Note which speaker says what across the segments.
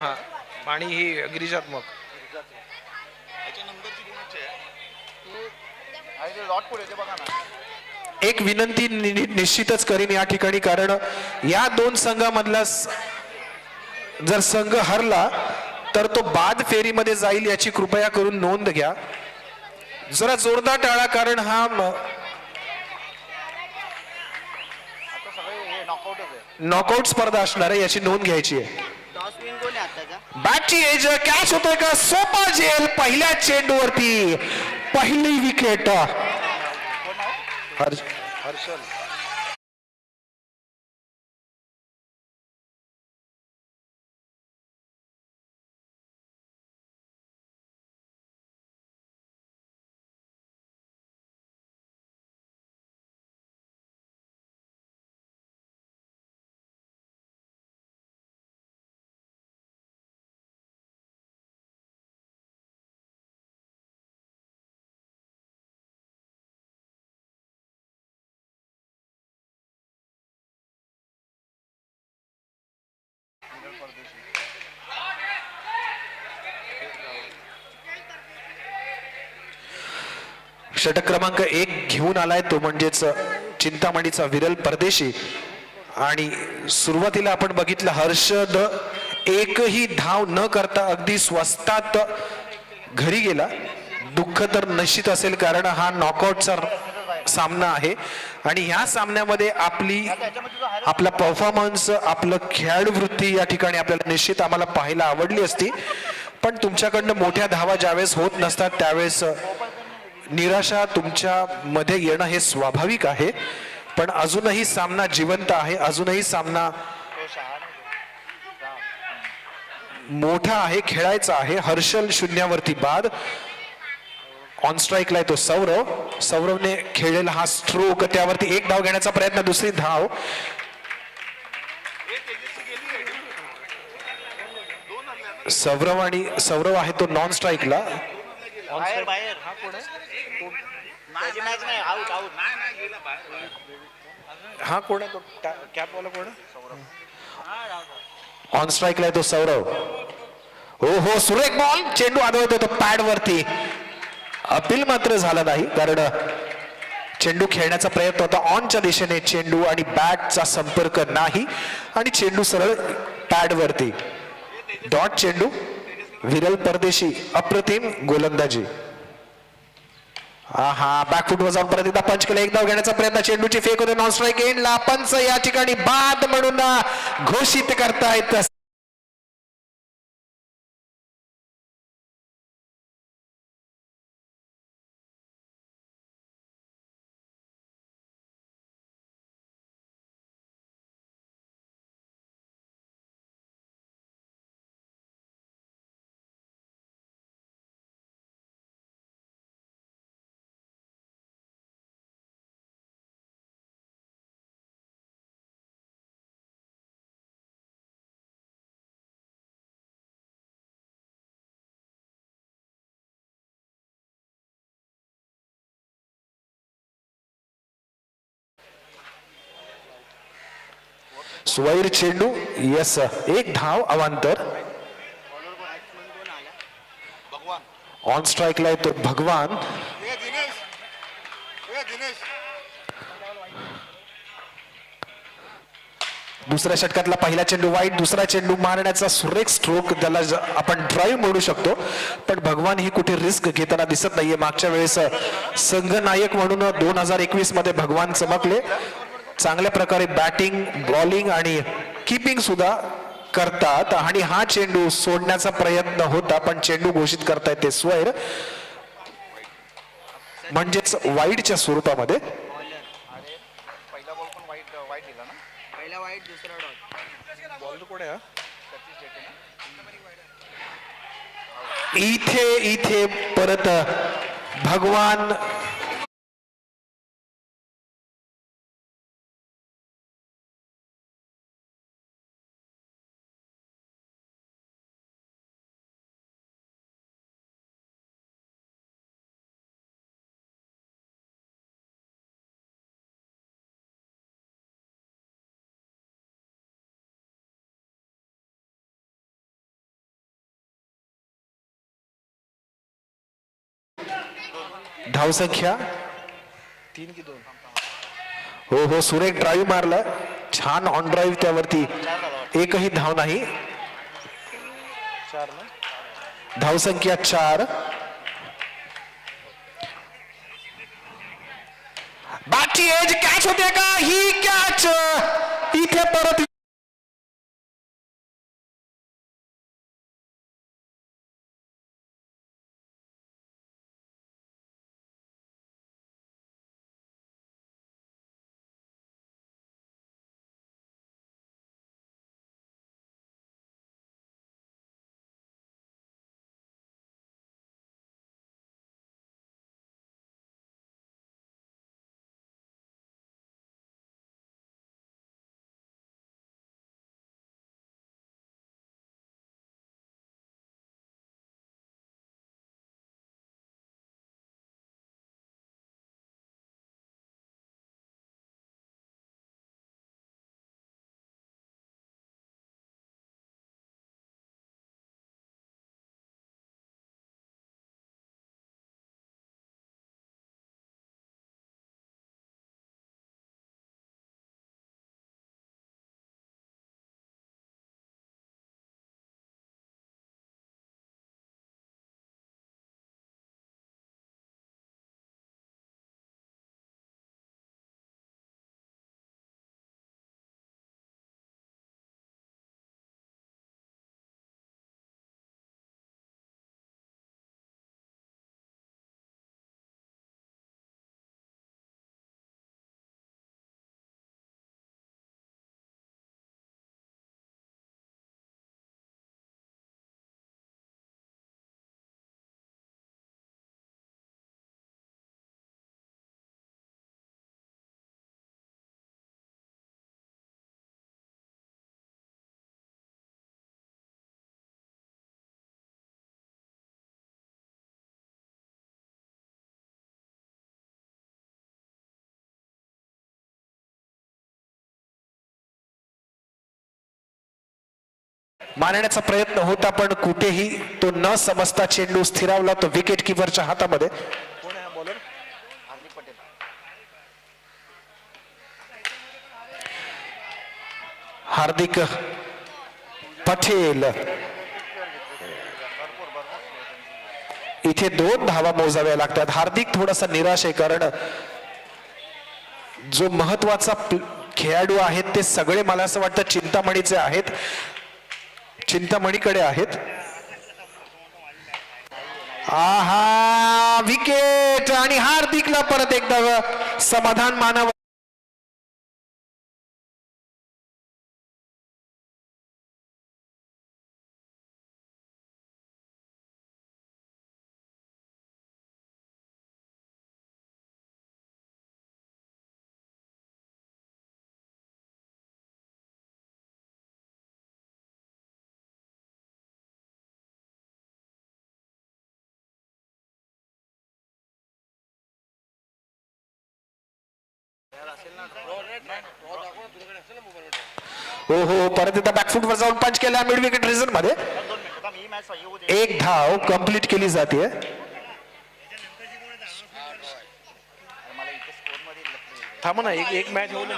Speaker 1: हा आणि ही गिरिजात्मक. एक विनंती निश्चितच करीन या ठिकाणी, कारण या दोन संघामधला जर संघ हरला तर तो बाद फेरीमध्ये जाईल याची कृपया करून नोंद घ्या. जरा जोरदार टाळा, कारण हा नॉकआउट स्पर्धा असणार आहे याची नोंद घ्यायची आहे. बॅटची एज कॅच होतोय का सोपा झेल पहिल्या चेंडूवरती, पहिली विकेट. हर्षल षटक क्रमांक 1 घेऊन आलाय तो म्हणजेच चिंतामणीचा विरल परदेशी. आणि सुरुवातीला आपण बघितलं हर्षद एकही धाव न करता अगदी स्वस्तात घरी गेला. दुःख तर निश्चित असेल, कारण हा नॉकआउटचा सामना आहे आणि ह्या सामन्यामध्ये आपला परफॉर्मन्स, आपलं खेळाडू वृत्ती या ठिकाणी आपल्याला निश्चित आम्हाला पाहायला आवडली असती. पण तुमच्याकडनं मोठ्या धावा ज्यावेळेस होत नसतात त्यावेळेस निराशा तुमच्या मध्ये येणं हे स्वाभाविक आहे. पण अजूनही सामना जिवंत आहे, अजूनही सामना मोठा आहे, खेळायचा आहे. हर्षल शून्यावरती बाद. ऑन स्ट्राईकला आहे तो सौरव. सौरवने खेळलेला हा स्ट्रोक, त्यावरती एक धाव घेण्याचा प्रयत्न, दुसरी धाव. सौरव आहे तो नॉन स्ट्राईकला. हा कोण आहे तो कॅप वाला कोण? ऑन स्ट्राईकला आहे तो सौरव. हो हो, सुरेख बॉल, चेंडू आदळतो तो पॅड वरती. अपील मात्र झाला नाही, कारण चेंडू खेळण्याचा प्रयत्न होता ऑनच्या दिशेने. चेंडू आणि बॅटचा संपर्क नाही आणि चेंडू सरळ पॅड वरती. डॉट चेंडू. विरल परदेशी अप्रतिम गोलंदाजी. हा बॅकफुट वर जाऊन परत एकदा पंच केला. एक धाव घेण्याचा प्रयत्न, चेंडूची फेक होते नॉन स्ट्राईक एंडला. पंच या ठिकाणी बाद म्हणून घोषित करतायत. स्वैर चेंडू, यस, एक धाव अवांतर. ऑन स्ट्राईकला येतो भगवान. दुसऱ्या षटकातला पहिला चेंडू वाईट, दुसरा चेंडू मारण्याचा सुरेख स्ट्रोक, त्याला आपण ड्राईव्ह म्हणू शकतो. पण भगवान ही कुठे रिस्क घेताना दिसत नाहीये. मागच्या वेळेस संघनायक म्हणून 2021 मध्ये भगवान चमकले. चांगल्या प्रकारे बॅटिंग, बॉलिंग आणि कीपिंग सुद्धा करतात. आणि हा चेंडू सोडण्याचा प्रयत्न होता, पण चेंडू घोषित करता येते स्वैर, म्हणजेच वाईडच्या स्वरूपामध्ये. इथे परत भगवान धावसंख्या 3 की 2. हो हो, सुरेख ड्राईव्ह मारला, छान ऑन ड्राईव्ह त्यावरती, एकही धाव नाही. धावसंख्या 4. बाची एज कॅच होते का? ही कॅच इथे परत मारण्याचा प्रयत्न होता, पण कुठेही तो न समजता चेंडू स्थिरावला तो विकेट किपरच्या हातामध्ये. हार्दिक पटेल. इथे 2 धावा मोजाव्या लागतात. हार्दिक थोडासा निराश आहे, कारण जो महत्वाचा खेळाडू आहेत ते सगळे मला असं वाटतं चिंतामणीचे आहेत, चिंतामणीकडे आहेत. आहा, विकेट आणि हार्दिकला परत एकदा समाधान मानावं. हो हो, परत एकदा बॅकफुट वर जाऊन पंच केला मिड विकेट रिझन मध्ये. 1 धाव कंप्लीट केली जाते. थांब ना, एक मॅच होऊ दे.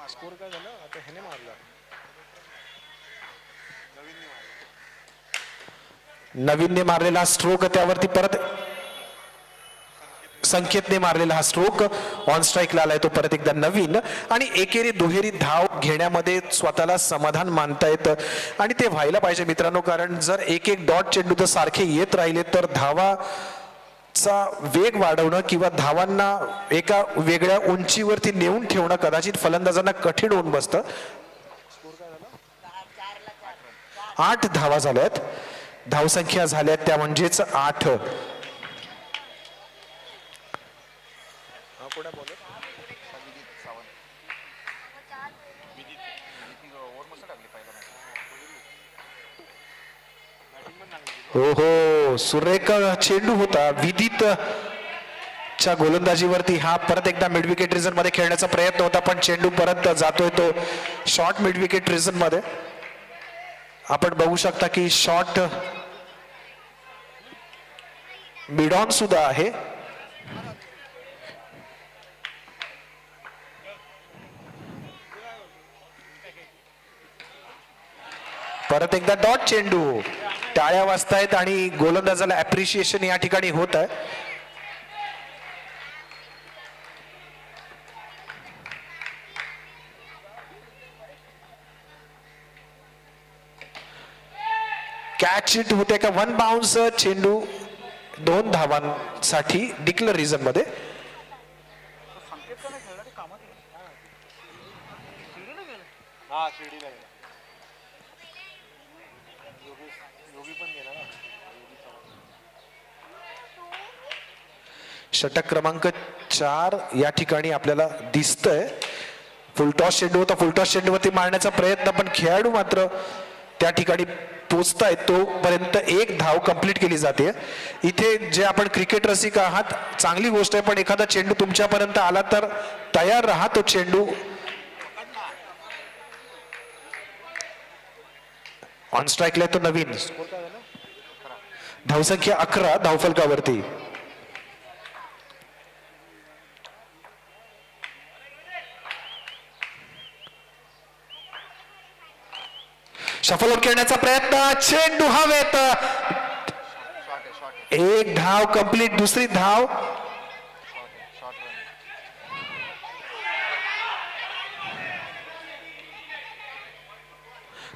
Speaker 1: स्कोर काय झालं आता? ह्याने मारला, नवीनने मारलेला स्ट्रोक, त्यावरती परत संकेतने मारलेला हा स्ट्रोक ऑन स्ट्राईकला आलाय तो परत एकदा नवीन. आणि एकेरी दुहेरी धाव घेण्यामध्ये स्वतःला समाधान मानता येतं, आणि ते व्हायला पाहिजे मित्रांनो, कारण जर एक डॉट चेंडू जर सारखे येत राहिले तर धावाचा वेग वाढवणं किंवा धावांना एका वेगळ्या उंचीवरती नेऊन ठेवणं कदाचित फलंदाजांना कठीण होऊन बसतं. 8 धावा झाल्यात, धावसंख्या झाल्यात त्या म्हणजेच 8. हो हो, सुरेख चेंडू होता. विदित च्या गोलंदाजीवरती हा परत एकदा मिड विकेट रिजन मध्ये खेळण्याचा प्रयत्न होता, पण चेंडू परत जातोय तो शॉर्ट मिड विकेट रिजन मध्ये. आपण बघू शकता की शॉर्ट मिड ऑन सुद्धा आहे. परत एकदा डॉट चेंडू. टाळ्या वाजतायत आणि गोलंदाजाला अप्रिशिएशन या ठिकाणी होत आहे. कॅच इट होते का. One bounce. चेंडू 2 धावांसाठी डिक्लरेशन मध्ये. षटक क्रमांक 4 या ठिकाणी आपल्याला दिसतंय. फुलटॉस चेंडू होता. फुलटॉस चेंडूवरती मारण्याचा प्रयत्न, पण खेळाडू मात्र त्या ठिकाणी पोचतायत तोपर्यंत 1 धाव कंप्लीट केली जाते. इथे जे आपण क्रिकेट रसिक आहात चांगली गोष्ट आहे, पण एखादा चेंडू तुमच्यापर्यंत आला तर तयार राहा. तो चेंडू ऑन स्ट्राईकला तो नवीन. धावसंख्या 11 धावफलकावरती. शफल खेळण्याचा प्रयत्न. चेंडू हवेत. 1 धाव कंप्लीट. दुसरी धाव.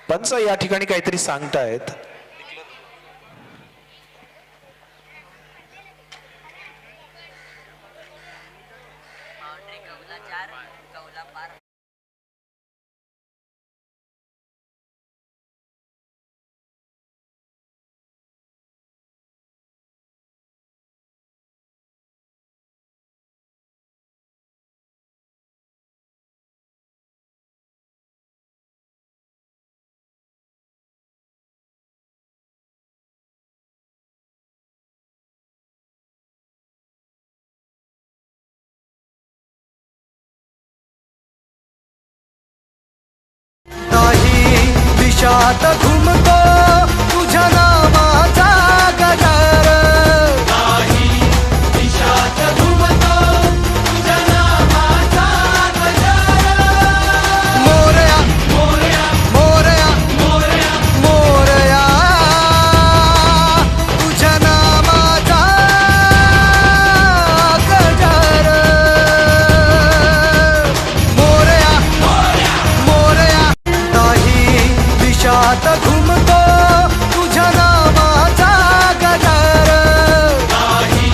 Speaker 1: पंच या ठिकाणी काहीतरी सांगतायत.
Speaker 2: विषात घुमतो तुझ्या नामाचा गजर. नाही विषात घुमतो तुझ्या नामाचा गजर. मोरया मोरया मोरया मोरया मोरया तुझ्या नामाचा गजर. मोरया मोरया मोरया. नाही विषात घुमतो तुझ्या नामाचा गजर. नाही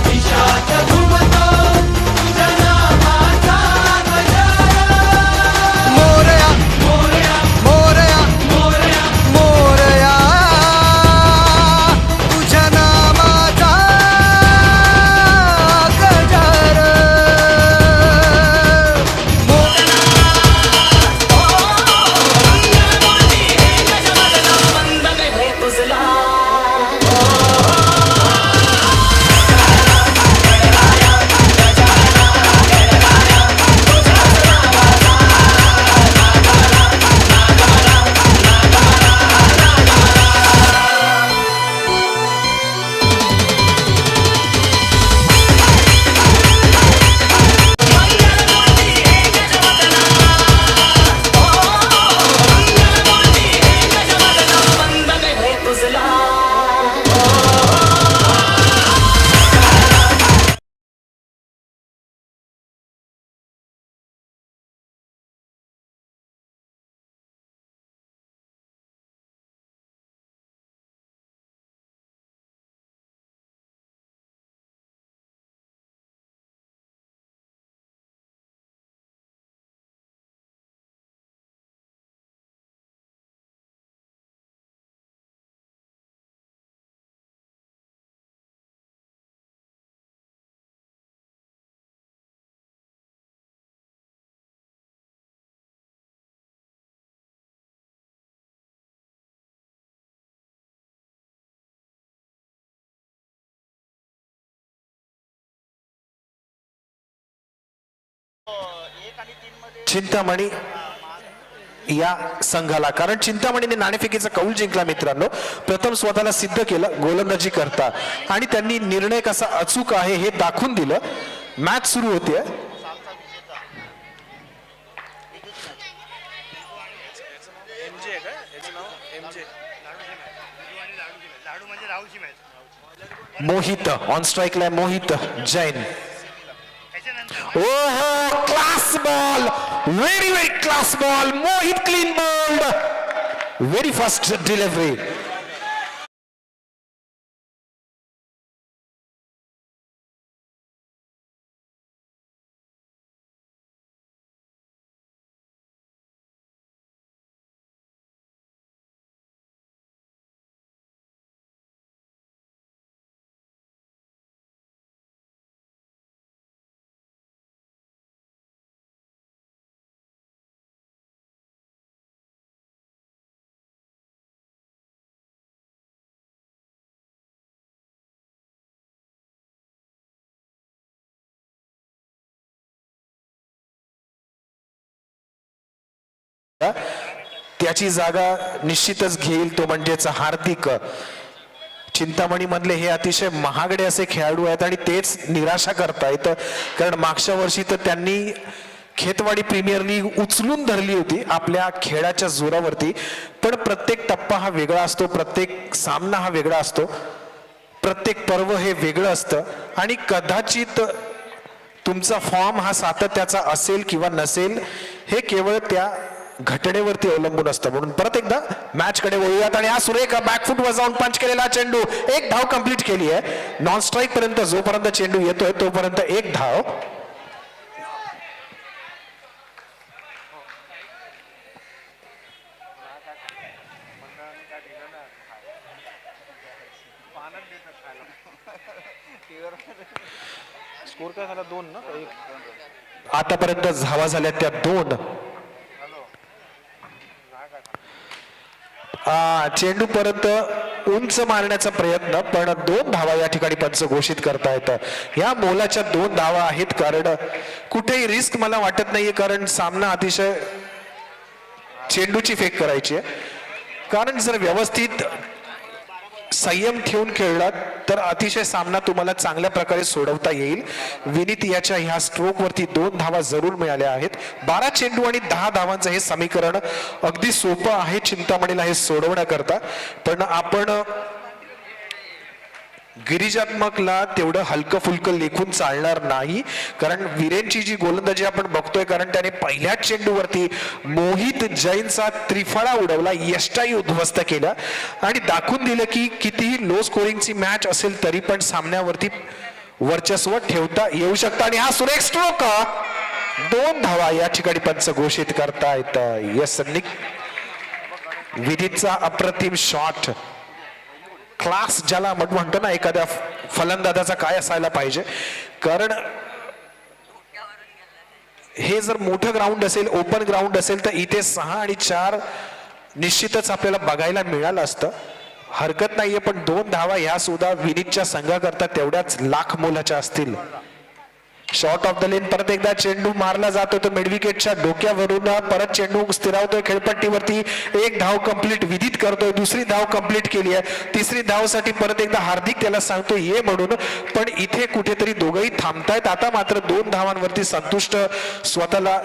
Speaker 2: विषात घुमतो तुझ्या नामाचा गजर. मोरया मोरया मोरया मोरया मोरया तुझ्या नामाचा गजर.
Speaker 1: चिंतामणी या संघाला, कारण चिंतामणीने नाणेफेकीचा कौल जिंकला मित्रांनो, प्रथम स्वतःला सिद्ध केलं गोलंदाजी करता आणि त्यांनी निर्णय कसा अचूक आहे हे दाखवून दिलं. मॅच सुरू होते. मोहित ऑन स्ट्राईकला, मोहित जैन. ओहो, class ball, very very class ball. Mohit clean bowled, very fast delivery. त्याची जागा निश्चितच घेईल तो म्हणजेच हार्दिक. चिंतामणी मधले हे अतिशय महागडे असे खेळाडू आहेत आणि तेच निराशा करतायत, कारण मागच्या वर्षी तर त्यांनी खेतवाडी प्रीमियर लीग उचलून धरली होती आपल्या खेळाच्या जोरावरती. पण प्रत्येक टप्पा हा वेगळा असतो, प्रत्येक सामना हा वेगळा असतो, प्रत्येक पर्व हे वेगळं असतं आणि कदाचित तुमचा फॉर्म हा सातत्याचा असेल किंवा नसेल हे केवळ त्या घटनेवरती अवलंबून असतं. म्हणून परत एकदा मॅच कडे वळूयात आणि हा सुरेख बॅकफुट वर जाऊन पंच केलेला चेंडू, एक धाव कंप्लीट केली आहे. नॉन स्ट्राईक पर्यंत जोपर्यंत चेंडू येतोय तोपर्यंत एक धाव. स्कोर काय झाला, 2 ना. आतापर्यंत धावा झाल्या त्या 2. चेंडू परत उंच मारण्याचा प्रयत्न, पण 2 धावा या ठिकाणी पंच घोषित करतायत. या मोलाच्या 2 धावा आहेत, कारण कुठेही रिस्क मला वाटत नाहीये, कारण सामना अतिशय चेंडूची फेक करायची आहे. कारण जर व्यवस्थित संयम ठेवून खेळला तर अतिशय सामना तुम्हाला चांगल्या प्रकारे सोडवता येईल. विनीत याच्या ह्या स्ट्रोक वरती 2 धावा जरूर मिळाल्या आहेत. 12 चेंडू आणि 10 धावांचं हे समीकरण अगदी सोपं आहे चिंतामणीला हे सोडवण्याकरता. पण आपण गिरिजात्मकला तेवढं हलकं फुलकं लेखून चालणार नाही, कारण वीरेंची जी गोलंदाजी आपण बघतोय, कारण त्याने पहिल्याच चेंडूवरती मोहित जैनचा त्रिफळा उडवला, यष्टाई उद्ध्वस्त केला आणि दाखवून दिलं की कितीही लो स्कोरिंगची मॅच असेल तरी पण सामन्यावरती वर्चस्व ठेवता येऊ शकतं. आणि हा सुरेख स्ट्रोक, 2 धावा या ठिकाणी पंच घोषित करतायत. यस, विनीतचा अप्रतिम शॉट, क्लास ज्याला म्हणतो ना एखाद्या फलंदाजाचा काय असायला पाहिजे. कारण हे जर मोठं ग्राउंड असेल, ओपन ग्राउंड असेल तर इथे 6 आणि 4 निश्चितच आपल्याला बघायला मिळालं असतं, हरकत नाहीये. पण 2 धावा ह्या सुद्धा विनीतच्या संघाकरता तेवढ्याच लाख मोलाच्या असतील. शॉर्ट ऑफ द लेन, परत एकदा चेंडू मारला जातो तो मिडविकेटच्या डोक्यावरून, परत चेंडू स्थिरावतोय खेळपट्टीवरती, 1 धाव कंप्लीट विदित करतोय, 2री धाव कंप्लीट केली आहे, 3री धावसाठी परत एकदा हार्दिक त्याला सांगतो ये म्हणून. पण इथे कुठेतरी दोघंही थांबतायत. आता मात्र 2 धावांवरती संतुष्ट स्वतःला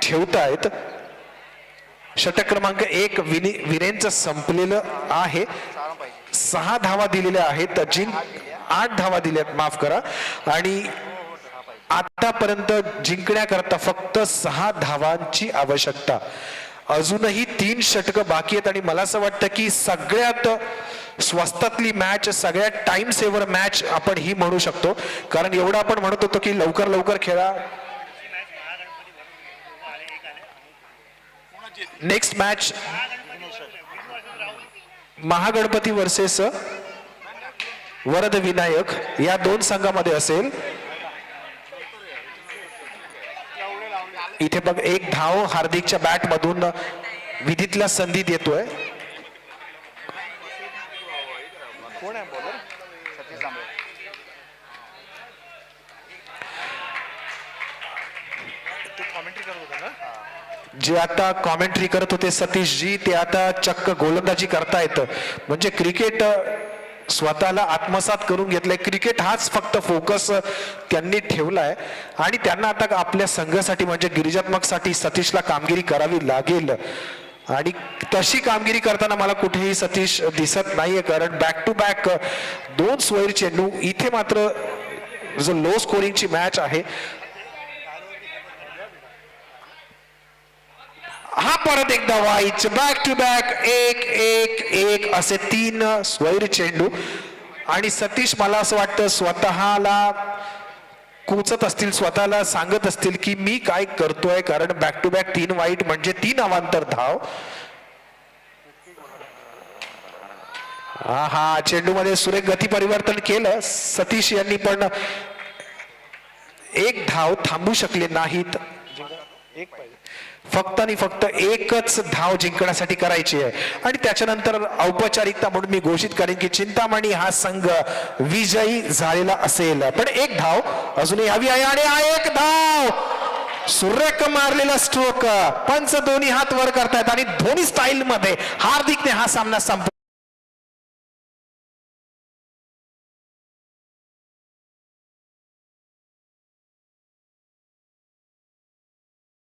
Speaker 1: ठेवतायत. षटक क्रमांक 1 वीरेंचं संपलेलं आहे. 6 धावा दिलेल्या आहेत, 8 धावा दिल्यात, माफ करा. आणि आतापर्यंत जिंकण्याकरता फक्त 6 धावांची आवश्यकता. अजूनही 3 षटकं बाकी आहेत आणि मला असं वाटतं की सगळ्यात स्वस्तातली मॅच, सगळ्यात टाइम सेव्हर मॅच आपण ही म्हणू शकतो. कारण एवढं आपण म्हणत होतो की लवकर लवकर खेळा. Next match Mahaganpati versus Varad Vinayak या 2 संघामध्ये असेल. इथे बघ, 1 धाव हार्दिकच्या बॅट मधून विधीतला संधी देतोय. कोण आहे बॉलर? तू कॉमेंट्री करत होता ना? जे आता कॉमेंट्री करत होते सतीशजी, ते आता चक्क गोलंदाजी करतायत. म्हणजे क्रिकेट स्वतःला आत्मसात करून घेतलंय. क्रिकेट हाच फक्त फोकस त्यांनी ठेवलाय आणि त्यांना आता आपल्या संघासाठी म्हणजे गिरिजात्मकसाठी सतीशला कामगिरी करावी लागेल. आणि तशी कामगिरी करताना मला कुठेही सतीश दिसत नाहीये, कारण बॅक टू बॅक 2 स्वैर चेंडू. इथे मात्र जो लो स्कोरिंगची मॅच आहे. हा परत एकदा वाईच बॅक टू बॅक 1-1-1 असे 3 स्वैर चेंडू. आणि सतीश मला असं वाटतं स्वतःला कुचत असतील, स्वतःला सांगत असतील की मी काय करतोय, कारण बॅक टू बॅक 3 वाईट म्हणजे 3 अवांतर धाव. हा चेंडू मध्ये सुरेख गती परिवर्तन केलं सतीश यांनी, पण एक धाव थांबू शकले नाहीत. फक्त आणि फक्त एकच धाव जिंकण्यासाठी करायची आहे आणि त्याच्यानंतर औपचारिकता म्हणून मी घोषित करेन की चिंतामणी हा संघ विजयी झालेला असेल. पण एक धाव अजूनही हवी आहे आणि हा एक धाव सुरेख मारलेला स्ट्रोक. पंच दोन्ही हात वर करतायत आणि धोनी स्टाईल मध्ये हार्दिकने हा सामना संपवला.